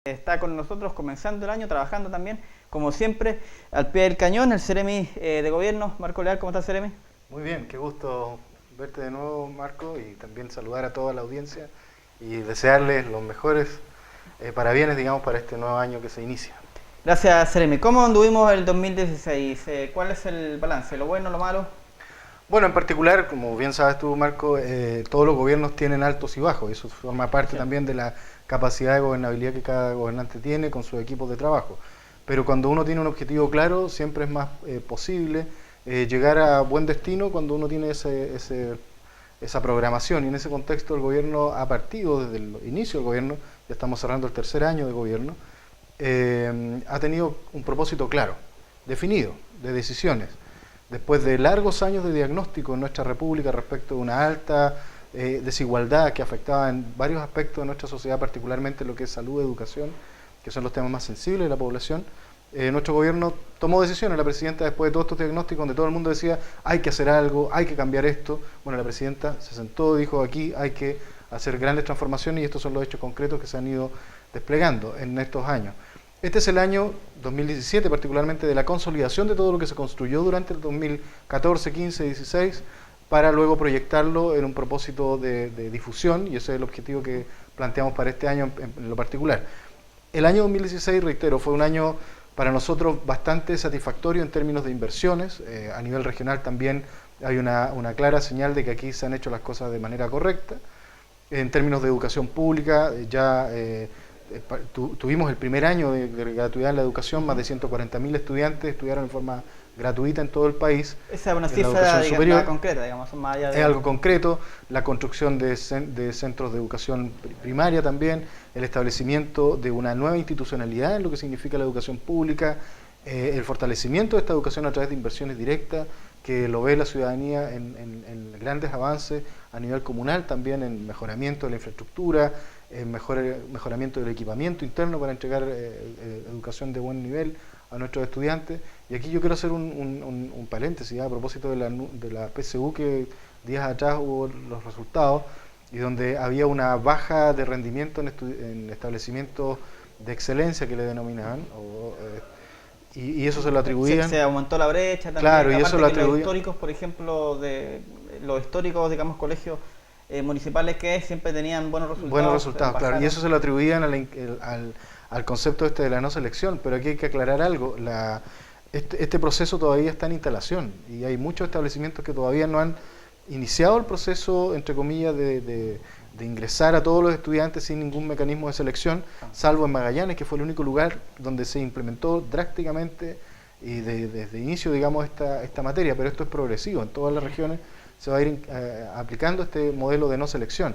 Está con nosotros comenzando el año, trabajando también, como siempre, al pie del cañón, el Seremi de Gobierno, Marco Leal. ¿Cómo está, Seremi? Muy bien, qué gusto verte de nuevo, Marco, y también saludar a toda la audiencia y desearles los mejores parabienes, digamos, para este nuevo año que se inicia. Gracias, Seremi. ¿Cómo anduvimos el 2016? ¿Cuál es el balance? ¿Lo bueno, lo malo? Bueno, en particular, como bien sabes tú, Marco, todos los gobiernos tienen altos y bajos, y eso forma parte también de la capacidad de gobernabilidad que cada gobernante tiene con sus equipos de trabajo. Pero cuando uno tiene un objetivo claro, siempre es más posible llegar a buen destino cuando uno tiene esa programación. Y en ese contexto el gobierno ha partido desde el inicio del gobierno, ya estamos cerrando el tercer año de gobierno, ha tenido un propósito claro, definido, de decisiones. Después de largos años de diagnóstico en nuestra república respecto de una alta desigualdad que afectaba en varios aspectos de nuestra sociedad, particularmente lo que es salud, educación, que son los temas más sensibles de la población, nuestro gobierno tomó decisiones. La presidenta, después de todos estos diagnósticos donde todo el mundo decía hay que hacer algo, hay que cambiar esto, bueno, la presidenta se sentó y dijo aquí hay que hacer grandes transformaciones y estos son los hechos concretos que se han ido desplegando en estos años. Este es el año 2017, particularmente de la consolidación de todo lo que se construyó durante el 2014, 15, 16, para luego proyectarlo en un propósito de difusión, y ese es el objetivo que planteamos para este año en lo particular. El año 2016, reitero, fue un año para nosotros bastante satisfactorio en términos de inversiones. A nivel regional también hay una clara señal de que aquí se han hecho las cosas de manera correcta. En términos de educación pública, tuvimos el primer año de gratuidad en la educación, más de 140.000 estudiantes estudiaron en forma gratuita en todo el país. Esa es una cifra superior, concreta, digamos, más allá de... Es algo concreto, la construcción de centros de educación primaria también, el establecimiento de una nueva institucionalidad en lo que significa la educación pública, el fortalecimiento de esta educación a través de inversiones directas, que lo ve la ciudadanía en grandes avances a nivel comunal, también en mejoramiento de la infraestructura, en mejoramiento del equipamiento interno para entregar educación de buen nivel a nuestros estudiantes. Y aquí yo quiero hacer un paréntesis a propósito de la PSU, que días atrás hubo los resultados y donde había una baja de rendimiento en establecimientos de excelencia que le denominaban, y eso se lo atribuían. Se aumentó la brecha también. Claro, y eso lo atribuían. Los históricos, por ejemplo, de los históricos, digamos, colegios municipales que siempre tenían buenos resultados. Buenos resultados, claro, y eso se lo atribuían al concepto de la no selección, pero aquí hay que aclarar algo. Este proceso todavía está en instalación y hay muchos establecimientos que todavía no han iniciado el proceso, entre comillas, de ingresar a todos los estudiantes sin ningún mecanismo de selección, salvo en Magallanes, que fue el único lugar donde se implementó drásticamente y desde inicio, digamos, esta materia, pero esto es progresivo, en todas las regiones se va a ir aplicando este modelo de no selección.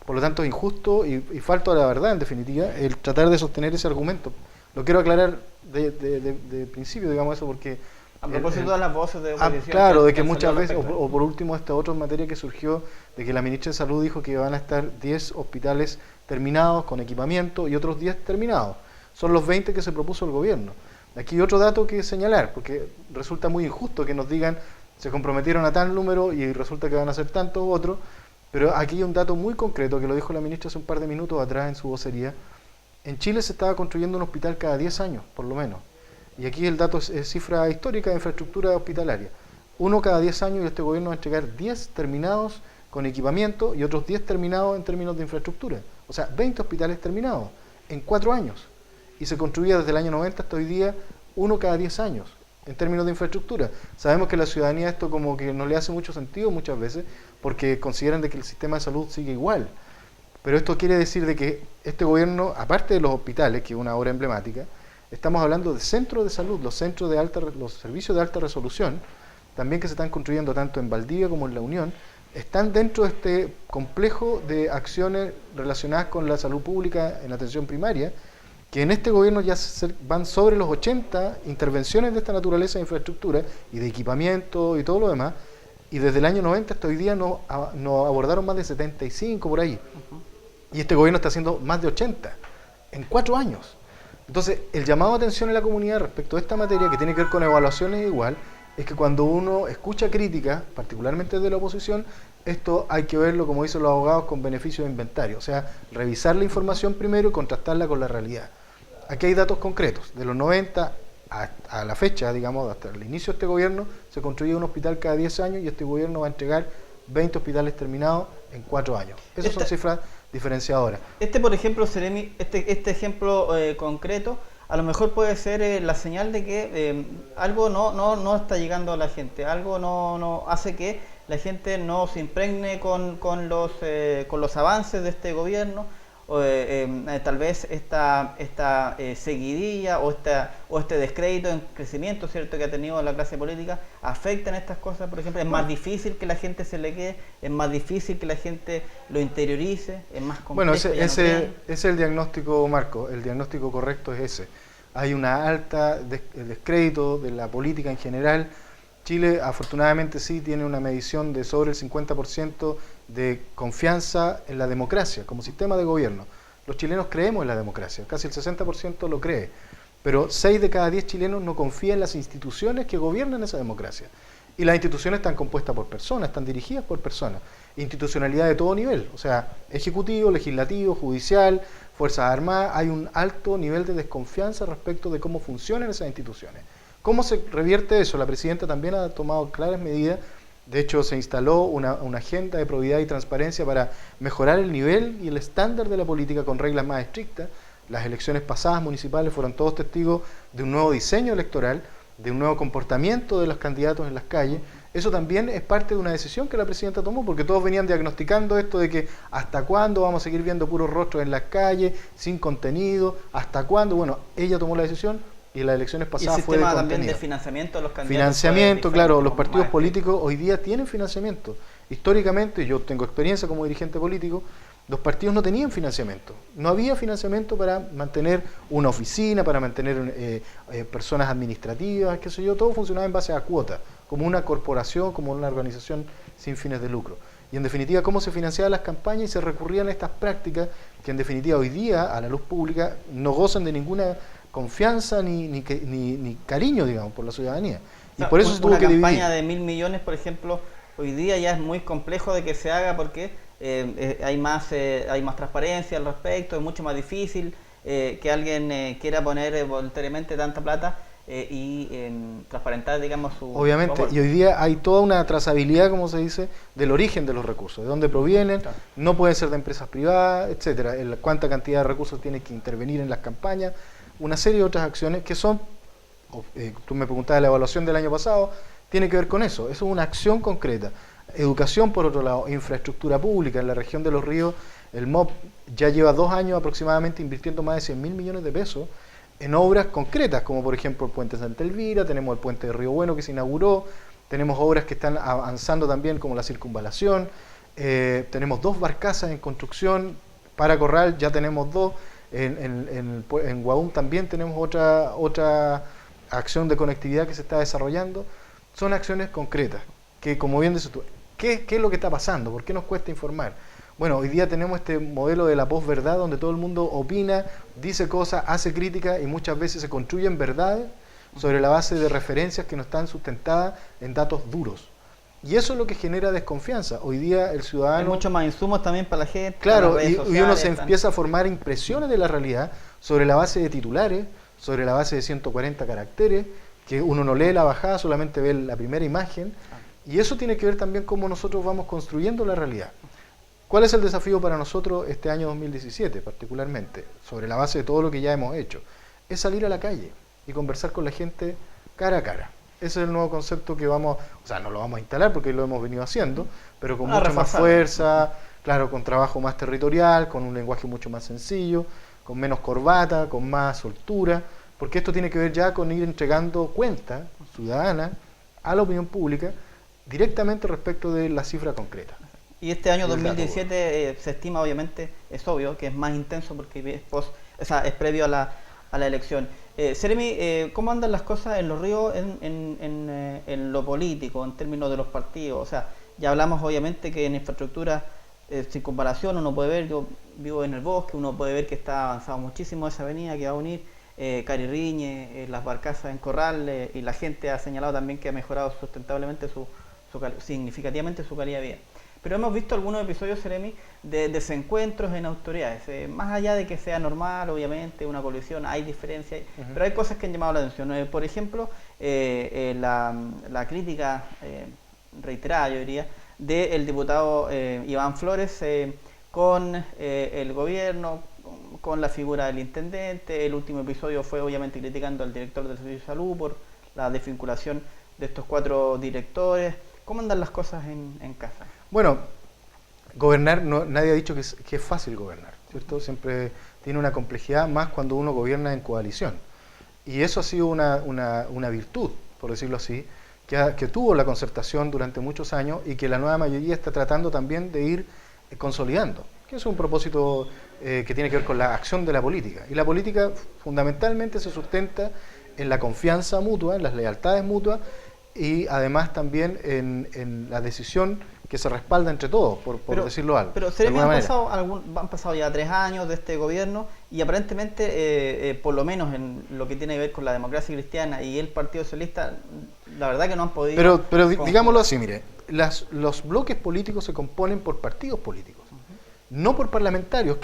Por lo tanto, es injusto y falto a la verdad, en definitiva, el tratar de sostener ese argumento. Lo quiero aclarar de principio, digamos eso, porque... A propósito de todas las voces de oposición... claro, de que muchas veces, o por último, esta otra materia que surgió, de que la ministra de Salud dijo que van a estar 10 hospitales terminados con equipamiento y otros 10 terminados. Son los 20 que se propuso el gobierno. Aquí hay otro dato que señalar, porque resulta muy injusto que nos digan se comprometieron a tal número y resulta que van a ser tantos otros, pero aquí hay un dato muy concreto que lo dijo la ministra hace un par de minutos atrás en su vocería. En Chile se estaba construyendo un hospital cada 10 años, por lo menos. Y aquí el dato es cifra histórica de infraestructura hospitalaria. Uno cada 10 años, y este gobierno va a entregar 10 terminados con equipamiento y otros 10 terminados en términos de infraestructura. O sea, 20 hospitales terminados en 4 años. Y se construía desde el año 90 hasta hoy día uno cada 10 años en términos de infraestructura. Sabemos que a la ciudadanía esto como que no le hace mucho sentido muchas veces porque consideran de que el sistema de salud sigue igual. Pero esto quiere decir de que este gobierno, aparte de los hospitales, que es una obra emblemática, estamos hablando de centros de salud, los servicios de alta resolución, también que se están construyendo tanto en Valdivia como en La Unión, están dentro de este complejo de acciones relacionadas con la salud pública en atención primaria, que en este gobierno ya van sobre los 80 intervenciones de esta naturaleza de infraestructura y de equipamiento y todo lo demás, y desde el año 90 hasta hoy día no abordaron más de 75 por ahí. Y este gobierno está haciendo más de 80 en 4 años. Entonces, el llamado a atención en la comunidad respecto a esta materia, que tiene que ver con evaluaciones igual, es que cuando uno escucha críticas, particularmente de la oposición, esto hay que verlo, como dicen los abogados, con beneficio de inventario. O sea, revisar la información primero y contrastarla con la realidad. aquí hay datos concretos. De los 90 a la fecha, digamos, hasta el inicio de este gobierno, se construía un hospital cada 10 años y este gobierno va a entregar 20 hospitales terminados en 4 años. Esas son cifras diferenciadoras. Por ejemplo, Seremi, este ejemplo concreto, a lo mejor puede ser la señal de que algo no está llegando a la gente, algo no hace que la gente no se impregne con los avances de este gobierno, tal vez esta seguidilla o este descrédito en crecimiento, ¿cierto?, que ha tenido la clase política, afectan estas cosas. Por ejemplo, es más difícil que la gente se le quede, es más difícil que la gente lo interiorice, es más complejo. Bueno, ese es el diagnóstico, Marco, el diagnóstico correcto es ese. Hay una alta descrédito de la política en general. Chile, afortunadamente, sí tiene una medición de sobre el 50% de confianza en la democracia como sistema de gobierno. Los chilenos creemos en la democracia, casi el 60% lo cree, pero 6 de cada 10 chilenos no confían en las instituciones que gobiernan esa democracia. Y las instituciones están compuestas por personas, están dirigidas por personas. Institucionalidad de todo nivel, o sea, ejecutivo, legislativo, judicial, Fuerzas Armadas. Hay un alto nivel de desconfianza respecto de cómo funcionan esas instituciones. ¿Cómo se revierte eso? La presidenta también ha tomado claras medidas. De hecho, se instaló una agenda de probidad y transparencia para mejorar el nivel y el estándar de la política con reglas más estrictas. Las elecciones pasadas municipales fueron todos testigos de un nuevo diseño electoral, de un nuevo comportamiento de los candidatos en las calles. Eso también es parte de una decisión que la presidenta tomó, porque todos venían diagnosticando esto de que hasta cuándo vamos a seguir viendo puros rostros en las calles, sin contenido, hasta cuándo. Bueno, ella tomó la decisión y en las elecciones pasadas fue de contenido. También de financiamiento de los candidatos. Financiamiento, claro, los partidos políticos hoy día tienen financiamiento. Históricamente, yo tengo experiencia como dirigente político, los partidos no tenían financiamiento. No había financiamiento para mantener una oficina, para mantener personas administrativas, qué sé yo, todo funcionaba en base a cuotas, como una corporación, como una organización sin fines de lucro. Y en definitiva, cómo se financiaban las campañas y se recurrían a estas prácticas que en definitiva hoy día, a la luz pública, no gozan de ninguna confianza ni cariño, digamos, por la ciudadanía. Y por eso se tuvo que dividir. Una campaña de 1.000 millones, por ejemplo, hoy día ya es muy complejo de que se haga porque hay más transparencia al respecto, es mucho más difícil que alguien quiera poner voluntariamente tanta plata y transparentar, digamos, su... Obviamente, y hoy día hay toda una trazabilidad, como se dice, del origen de los recursos, de dónde provienen, claro. No pueden ser de empresas privadas, etcétera, cuánta cantidad de recursos tiene que intervenir en las campañas, una serie de otras acciones que son, tú me preguntabas de la evaluación del año pasado, tiene que ver con eso, es una acción concreta. Educación, por otro lado, infraestructura pública. En la región de Los Ríos, el MOP ya lleva 2 años aproximadamente invirtiendo más de 100.000 millones de pesos en obras concretas, como por ejemplo el puente Santa Elvira, tenemos el puente de Río Bueno que se inauguró, tenemos obras que están avanzando también como la circunvalación, tenemos 2 barcazas en construcción, para Corral ya tenemos 2, en Guaún también tenemos otra acción de conectividad que se está desarrollando. Son acciones concretas, que como bien dices tú, ¿qué es lo que está pasando? ¿Por qué nos cuesta informar? Bueno, hoy día tenemos este modelo de la posverdad donde todo el mundo opina, dice cosas, hace críticas y muchas veces se construyen verdades sobre la base de referencias que no están sustentadas en datos duros. Y eso es lo que genera desconfianza. Hoy día el ciudadano... Hay mucho más insumos también para la gente. Claro, y uno se empieza a formar impresiones de la realidad sobre la base de titulares, sobre la base de 140 caracteres, que uno no lee la bajada, solamente ve la primera imagen. Y eso tiene que ver también cómo nosotros vamos construyendo la realidad. ¿Cuál es el desafío para nosotros este año 2017 particularmente? Sobre la base de todo lo que ya hemos hecho. Es salir a la calle y conversar con la gente cara a cara. Ese es el nuevo concepto que vamos, o sea, no lo vamos a instalar porque lo hemos venido haciendo, pero con mucha más fuerza, claro, con trabajo más territorial, con un lenguaje mucho más sencillo, con menos corbata, con más soltura, porque esto tiene que ver ya con ir entregando cuenta ciudadana a la opinión pública directamente respecto de la cifra concreta. Y este año 2017 se estima, obviamente, es obvio que es más intenso porque es previo a la elección. Seremi, ¿cómo andan las cosas en Los Ríos en lo político, en términos de los partidos? O sea, ya hablamos obviamente que en infraestructura, circunvalación, uno puede ver, yo vivo en el bosque, uno puede ver que está avanzado muchísimo esa avenida que va a unir Carirriñe, las barcazas en Corral, y la gente ha señalado también que ha mejorado sustentablemente significativamente su calidad de vida. Pero hemos visto algunos episodios, Seremi, de desencuentros en autoridades. Más allá de que sea normal, obviamente, una colisión, hay diferencias, pero hay cosas que han llamado la atención. Por ejemplo, la crítica reiterada, yo diría, del diputado Iván Flores con el gobierno, con la figura del intendente. El último episodio fue obviamente criticando al director del Servicio de Salud por la desvinculación de estos 4 directores. ¿Cómo andan las cosas en casa? Bueno, gobernar, nadie ha dicho que es fácil gobernar, ¿cierto? Siempre tiene una complejidad, más cuando uno gobierna en coalición. Y eso ha sido una virtud, por decirlo así, que tuvo la concertación durante muchos años y que la nueva mayoría está tratando también de ir consolidando, que es un propósito que tiene que ver con la acción de la política. Y la política fundamentalmente se sustenta en la confianza mutua, en las lealtades mutuas y además también en la decisión que se respalda entre todos, por decirlo algo. Pero han pasado ya 3 años de este gobierno y aparentemente, por lo menos en lo que tiene que ver con la democracia cristiana y el Partido Socialista, la verdad que no han podido... Pero digámoslo así, mire, los bloques políticos se componen por partidos políticos, no por parlamentarios,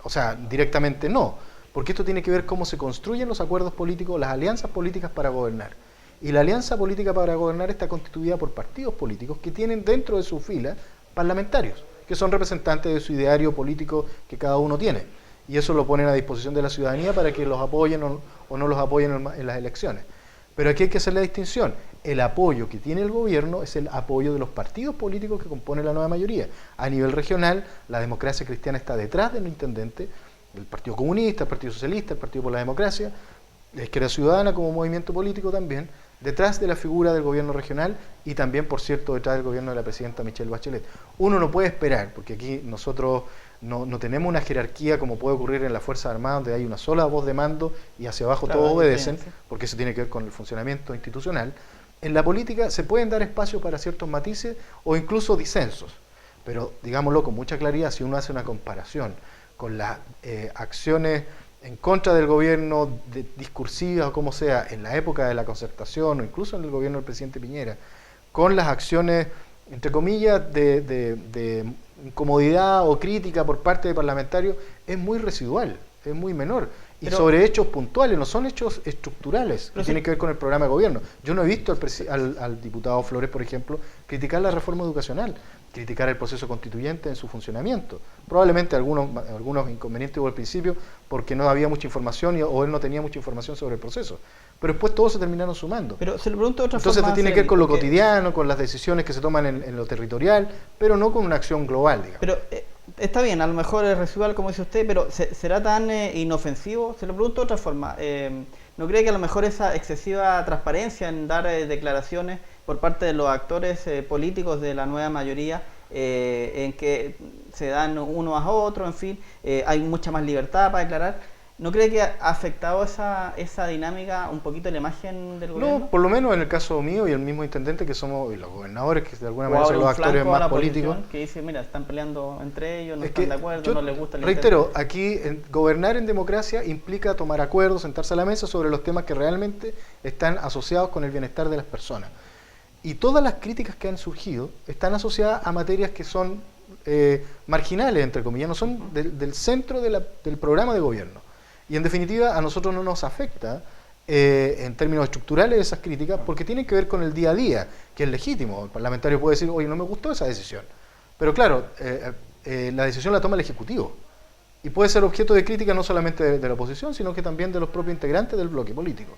o sea, directamente no, porque esto tiene que ver cómo se construyen los acuerdos políticos, las alianzas políticas para gobernar. Y la alianza política para gobernar está constituida por partidos políticos que tienen dentro de su fila parlamentarios, que son representantes de su ideario político que cada uno tiene. Y eso lo ponen a disposición de la ciudadanía para que los apoyen o no los apoyen en las elecciones. Pero aquí hay que hacer la distinción. El apoyo que tiene el gobierno es el apoyo de los partidos políticos que componen la nueva mayoría. A nivel regional, la democracia cristiana está detrás del intendente, el Partido Comunista, el Partido Socialista, el Partido por la Democracia, la Izquierda Ciudadana como movimiento político también, detrás de la figura del gobierno regional y también, por cierto, detrás del gobierno de la presidenta Michelle Bachelet. Uno no puede esperar, porque aquí nosotros no tenemos una jerarquía como puede ocurrir en las Fuerzas Armadas, donde hay una sola voz de mando y hacia abajo todos obedecen, porque eso tiene que ver con el funcionamiento institucional. En la política se pueden dar espacios para ciertos matices o incluso disensos, pero digámoslo con mucha claridad, si uno hace una comparación con las acciones en contra del gobierno, discursivas o como sea, en la época de la concertación o incluso en el gobierno del presidente Piñera, con las acciones, entre comillas, de incomodidad o crítica por parte de parlamentarios, es muy residual, es muy menor. Y sobre hechos puntuales, no son hechos estructurales, que tienen que ver con el programa de gobierno. Yo no he visto al diputado Flores, por ejemplo, criticar la reforma educacional, criticar el proceso constituyente en su funcionamiento. Probablemente algunos inconvenientes hubo al principio porque no había mucha información o él no tenía mucha información sobre el proceso. Pero después todos se terminaron sumando. Pero se lo pregunto de otra Entonces forma, tiene que ver con lo cotidiano, con las decisiones que se toman en lo territorial, pero no con una acción global, digamos. Pero está bien, a lo mejor es residual, como dice usted, pero ¿será tan inofensivo? Se lo pregunto de otra forma. ¿No cree que a lo mejor esa excesiva transparencia en dar declaraciones por parte de los actores políticos de la nueva mayoría, en que se dan uno a otro, en fin, hay mucha más libertad para declarar? ¿No cree que ha afectado esa dinámica un poquito la imagen del gobierno? No, por lo menos en el caso mío y el mismo intendente, que somos los gobernadores, que de alguna manera son los actores más políticos. Que dice, mira, están peleando entre ellos, no están de acuerdo, no les gusta el reitero, aquí gobernar en democracia implica tomar acuerdos, sentarse a la mesa sobre los temas que realmente están asociados con el bienestar de las personas. Y todas las críticas que han surgido están asociadas a materias que son marginales, entre comillas, no son del centro del programa de gobierno. Y en definitiva a nosotros no nos afecta en términos estructurales esas críticas porque tienen que ver con el día a día, que es legítimo. El parlamentario puede decir, oye, no me gustó esa decisión. Pero claro, la decisión la toma el Ejecutivo. Y puede ser objeto de crítica no solamente de la oposición, sino que también de los propios integrantes del bloque político.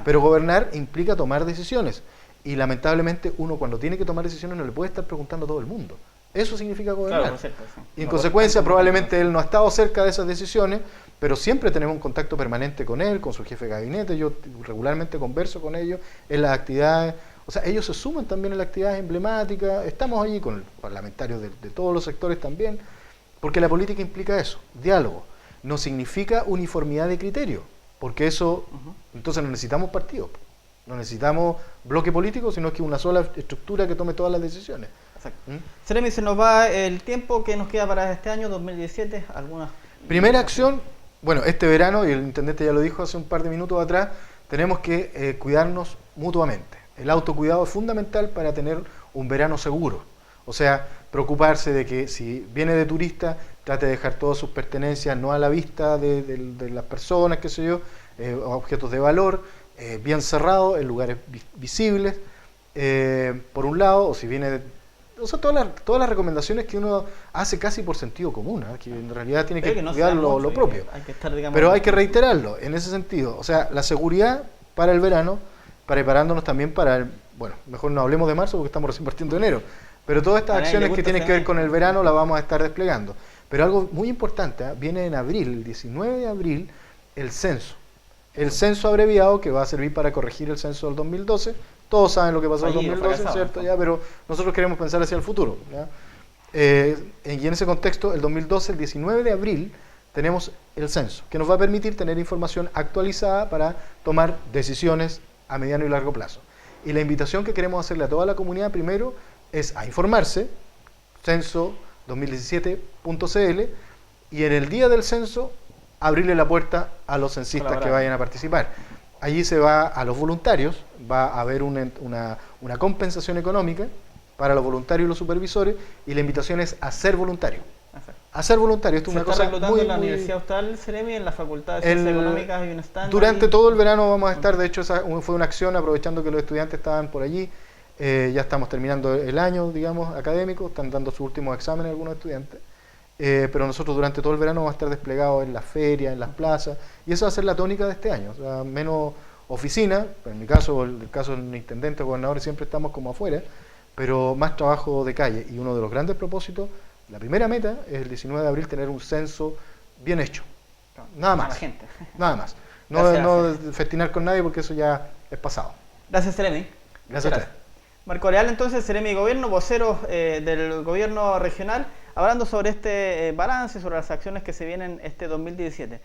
Pero gobernar implica tomar decisiones. Y lamentablemente uno cuando tiene que tomar decisiones no le puede estar preguntando a todo el mundo. Eso significa gobernar. Claro, cierto, sí. Y en consecuencia probablemente él no ha estado cerca de esas decisiones, pero siempre tenemos un contacto permanente con él, con su jefe de gabinete. Yo regularmente converso con ellos en las actividades, o sea, ellos se suman también en las actividades emblemáticas. Estamos allí con parlamentarios de todos los sectores también, porque la política implica eso, diálogo. No significa uniformidad de criterio, porque eso, entonces no necesitamos partidos, no necesitamos bloque político, sino que una sola estructura que tome todas las decisiones. Exacto. Seremi, se nos va el tiempo que nos queda para este año 2017. ¿Algunas? Primera acción, bueno, este verano, y el intendente ya lo dijo hace un par de minutos atrás, tenemos que cuidarnos mutuamente. El autocuidado es fundamental para tener un verano seguro. O sea, preocuparse de que si viene de turista, trate de dejar todas sus pertenencias no a la vista de las personas, qué sé yo, objetos de valor, bien cerrados, en lugares visibles, por un lado, o si viene o sea, todas las recomendaciones que uno hace casi por sentido común, que en realidad tiene que cuidar lo propio. Hay que estar, digamos, pero hay que reiterarlo en ese sentido. O sea, la seguridad para el verano, preparándonos también para bueno, mejor no hablemos de marzo porque estamos recién partiendo de enero, pero todas estas acciones que tienen que ver con el verano las vamos a estar desplegando. Pero algo muy importante, viene en abril, el 19 de abril, el censo. El censo abreviado que va a servir para corregir el censo del 2012. Todos saben lo que pasó en el 2012, ¿cierto? Ya, pero nosotros queremos pensar hacia el futuro. ¿Ya? Y en ese contexto, el 2012, el 19 de abril, tenemos el censo, que nos va a permitir tener información actualizada para tomar decisiones a mediano y largo plazo. Y la invitación que queremos hacerle a toda la comunidad primero es a informarse, censo2017.cl, y en el día del censo abrirle la puerta a los censistas que vayan a participar. Allí se va a los voluntarios, va a haber una compensación económica para los voluntarios y los supervisores, y la invitación es a ser voluntario. A ser voluntario. Esto es una cosa reclutando en la Universidad Austral, Ceremi, en la Facultad de Ciencias Económicas hay un stand. Durante todo el verano vamos a estar, de hecho fue una acción aprovechando que los estudiantes estaban por allí. Ya estamos terminando el año, digamos, académico, están dando sus últimos exámenes algunos estudiantes. Pero nosotros durante todo el verano vamos a estar desplegados en las ferias, en las plazas, y esa va a ser la tónica de este año. O sea, menos oficina, en mi caso, el caso del intendente o gobernador, siempre estamos como afuera, pero más trabajo de calle. Y uno de los grandes propósitos, la primera meta, es el 19 de abril tener un censo bien hecho. Nada más. Nada más. No festinar con nadie porque eso ya es pasado. Gracias, Ceremi. Gracias a usted. Marco Leal, entonces, Ceremi de Gobierno, vocero del Gobierno regional, hablando sobre este balance, sobre las acciones que se vienen este 2017.